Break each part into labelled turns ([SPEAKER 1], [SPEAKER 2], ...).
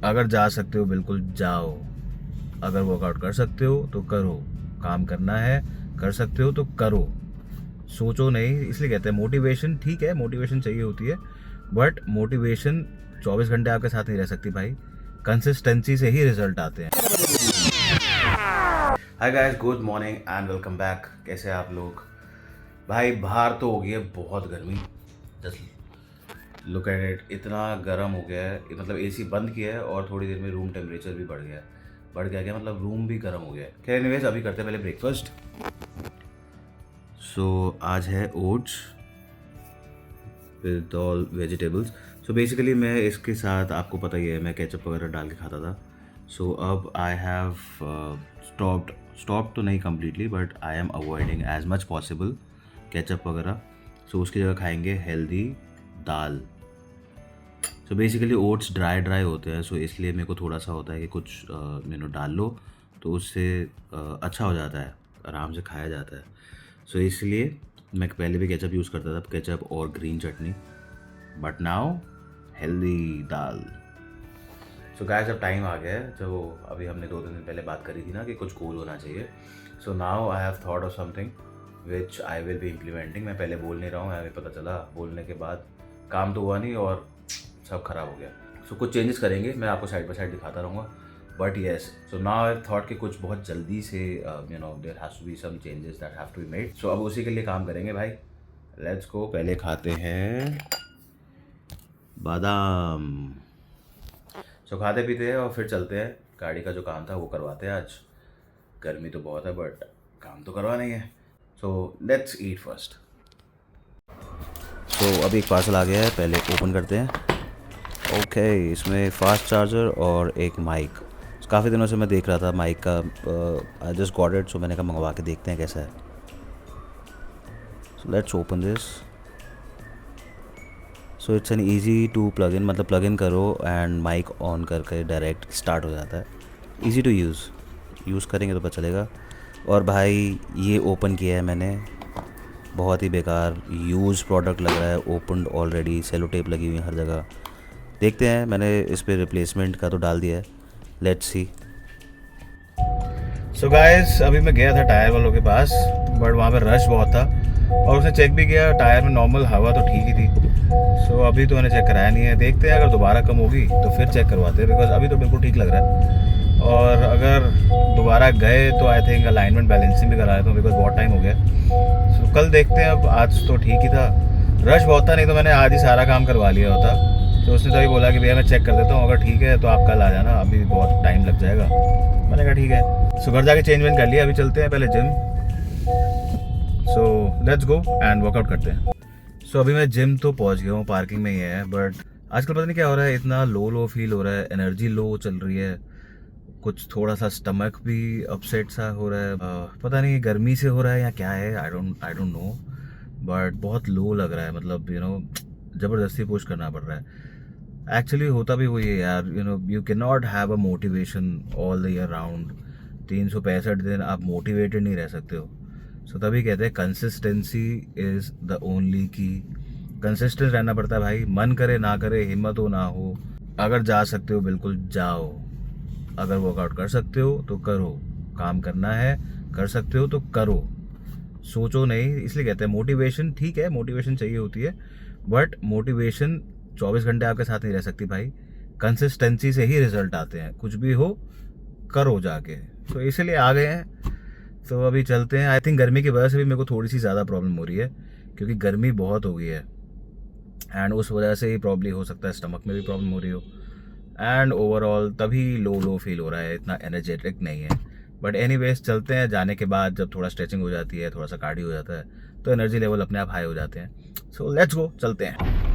[SPEAKER 1] अगर जा सकते हो बिल्कुल जाओ, अगर वर्कआउट कर सकते हो तो करो, काम करना है कर सकते हो तो करो, सोचो नहीं। इसलिए कहते हैं मोटिवेशन, ठीक है मोटिवेशन चाहिए होती है, बट मोटिवेशन 24 घंटे आपके साथ नहीं रह सकती भाई, कंसिस्टेंसी से ही रिजल्ट आते हैं। Hi guys, good morning and welcome back. कैसे हैं आप लोग? भाई बाहर तो हो गई है बहुत गर्मी, जस्ट लुक एट इट, इतना गर्म हो गया है। मतलब एसी बंद किया है और थोड़ी देर में रूम टेम्परेचर भी बढ़ गया है। बढ़ गया क्या मतलब, रूम भी गर्म हो गया है। खैर एनीवेज, अभी करते हैं पहले ब्रेकफास्ट। सो आज है oats with all vegetables. So basically मैं इसके साथ, आपको पता ही है, मैं केचप वगैरह डाल के खाता था। सो अब आई हैव स्टॉप्ड तो नहीं completely, but I am avoiding as much possible ketchup वगैरह। सो उसकी जगह खाएंगे हेल्दी दाल। So basically oats dry dry होते हैं, सो इसलिए मेरे को थोड़ा सा होता है कि कुछ डाल लो तो उससे अच्छा हो जाता है, आराम से खाया जाता है। सो इसलिए मैं पहले भी केचप यूज़ करता था, केचप और green chutney, but now healthy दाल। सो गाइस, अब टाइम आ गया है, जो अभी हमने 2 दिन पहले बात करी थी ना कि कुछ कूल होना चाहिए। सो now I have thought of something which I will be implementing. मैं पहले बोल नहीं रहा हूँ, हमें पता चला बोलने के बाद काम तो हुआ नहीं और सब खराब हो गया। सो कुछ चेंजेस करेंगे, मैं आपको साइड बाय साइड दिखाता रहूँगा। But yes, so now I thought कि कुछ बहुत जल्दी से there has to be some changes that have to be made. So अब उसी के लिए काम करेंगे भाई। Let's go. पहले खाते हैं बादाम। सो खाते पीते हैं और फिर चलते हैं, गाड़ी का जो काम था वो करवाते हैं आज। गर्मी तो बहुत है बट काम तो करवाना ही है। So let's eat first. तो अभी एक पार्सल आ गया है, पहले ओपन करते हैं। ओके, इसमें फास्ट चार्जर और एक माइक। काफ़ी दिनों से मैं देख रहा था माइक का, I just got it, so मैंने कहा मंगवा के देखते हैं कैसा है। So let's open this. So it's an easy to plug in, मतलब प्लग इन करो एंड माइक ऑन करके डायरेक्ट स्टार्ट हो जाता है। ईजी टू यूज़ करेंगे तो पता चलेगा। और भाई ये ओपन किया है मैंने, बहुत ही बेकार यूज़ प्रोडक्ट लग रहा है, ओपन ऑलरेडी, सेलो टेप लगी हुई है हर जगह। देखते हैं, मैंने इस पर रिप्लेसमेंट का तो डाल दिया है, लेट्स सी। सो गाइस, अभी मैं गया था टायर वालों के पास, बट वहाँ पे रश बहुत था और उसने चेक भी किया, टायर में नॉर्मल हवा तो ठीक ही थी। सो अभी तो मैंने चेक कराया नहीं है, देखते हैं अगर दोबारा कम होगी तो फिर चेक करवाते हैं, बिकॉज अभी तो बिल्कुल ठीक लग रहा है। और अगर दोबारा गए तो आई थिंक अलाइनमेंट बैलेंसिंग भी करा लेता हूँ, बिकॉज बहुत टाइम हो गया। सो कल देखते हैं, अब आज तो ठीक ही था, रश बहुत था, नहीं तो मैंने आज ही सारा काम करवा लिया होता। तो उसने तभी बोला कि भैया मैं चेक कर देता हूँ, अगर ठीक है तो आप कल आ जाना, अभी बहुत टाइम लग जाएगा। मैंने कहा ठीक है। सो घर जाके चेंज वेंज कर लिया, अभी चलते हैं पहले gym. So let's go and workout करते हैं। सो अभी मैं जिम तो पहुंच गया हूँ, पार्किंग में ही है, बट आजकल पता नहीं क्या हो रहा है, इतना लो लो फील हो रहा है, एनर्जी लो चल रही है, कुछ थोड़ा सा स्टमक भी अपसेट सा हो रहा है। पता नहीं गर्मी से हो रहा है या क्या है, आई डोंट नो, बट बहुत लो लग रहा है, मतलब ज़बरदस्ती पुश करना पड़ रहा है। एक्चुअली होता भी वही है यार, you can not have a motivation all the year round. 365 दिन आप मोटिवेटेड नहीं रह सकते हो। सो तभी कहते हैं कंसिस्टेंसी इज़ द ओनली की। कंसिस्टेंट रहना पड़ता है भाई, मन करे ना करे, हिम्मत हो ना हो, अगर जा सकते हो बिल्कुल जाओ, अगर वर्कआउट कर सकते हो तो करो, काम करना है कर सकते हो तो करो, सोचो नहीं। इसलिए कहते हैं मोटिवेशन, ठीक है मोटिवेशन चाहिए होती है, बट मोटिवेशन 24 घंटे आपके साथ नहीं रह सकती भाई, कंसिस्टेंसी से ही रिजल्ट आते हैं, कुछ भी हो करो जाके। तो इसीलिए आ गए हैं। तो अभी चलते हैं। आई थिंक गर्मी की वजह से भी मेरे को थोड़ी सी ज़्यादा प्रॉब्लम हो रही है, क्योंकि गर्मी बहुत हो गई है एंड उस वजह से ही प्रॉब्लम हो सकता है स्टमक में भी प्रॉब्लम हो रही हो, एंड ओवरऑल तभी लो लो फील हो रहा है, इतना एनर्जेटिक नहीं है। बट एनीवेज चलते हैं, जाने के बाद जब थोड़ा स्ट्रेचिंग हो जाती है, थोड़ा सा कार्डियो हो जाता है, तो एनर्जी लेवल अपने आप हाई हो जाते हैं। सो लेट्स गो, चलते हैं।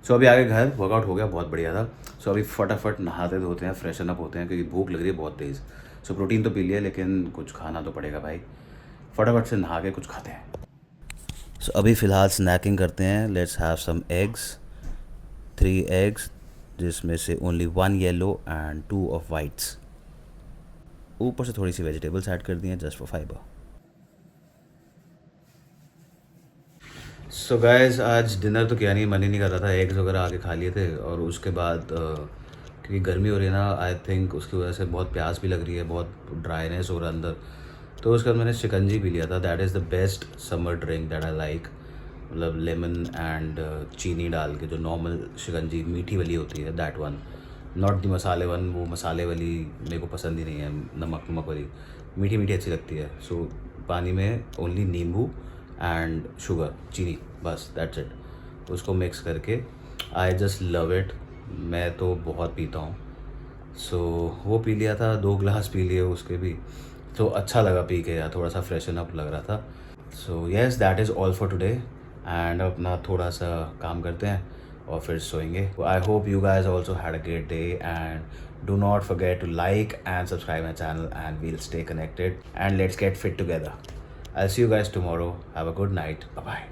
[SPEAKER 1] सो अभी आगे घर वर्कआउट हो गया, बहुत बढ़िया था। सो अभी फटाफट नहाते धोते हैं, फ्रेशन अप होते हैं क्योंकि भूख लग रही है बहुत तेज़। सो प्रोटीन तो पी लिया लेकिन कुछ खाना तो पड़ेगा भाई, फटाफट से नहा के कुछ खाते हैं। सो अभी फ़िलहाल स्नैकिंग करते हैं। Let's have some eggs, 3 eggs जिसमें से only 1 yellow and 2 of whites. ऊपर से थोड़ी सी वेजिटेबल्स ऐड कर दी हैं just for fibre. So guys आज डिनर तो किया नहीं, मन ही नहीं कर रहा था, एग्स वगैरह आके खा लिए थे। और उसके बाद क्योंकि गर्मी हो रही है ना, आई थिंक उसकी वजह से बहुत प्यास भी लग रही है, बहुत ड्राइनेस हो रहा है अंदर। तो उसके बाद मैंने शिकंजी पी लिया था। That is the best summer drink that I like. मतलब लेमन एंड चीनी डाल के जो नॉर्मल शिकंजी मीठी वाली होती है, दैट वन, नॉट दी मसाले वन। वो मसाले वाली मेरे को पसंद ही नहीं है, नमक नमक वाली। मीठी मीठी अच्छी लगती है। सो पानी में ओनली नींबू एंड शुगर, चीनी, बस दैट्स इट। उसको मिक्स करके आई जस्ट लव इट। मैं तो बहुत पीता हूँ। सो वो पी लिया था, 2 ग्लास पी लिए उसके भी, तो अच्छा लगा पी के यार, थोड़ा सा फ्रेशन अप लग रहा था। So yes that is all for today and अपना थोड़ा सा काम करते हैं और फिर सोएंगे। I hope you guys also had a great day, and do not forget to like and subscribe my channel, and we'll stay connected and let's get fit together. I'll see you guys tomorrow. Have a good night. Bye bye.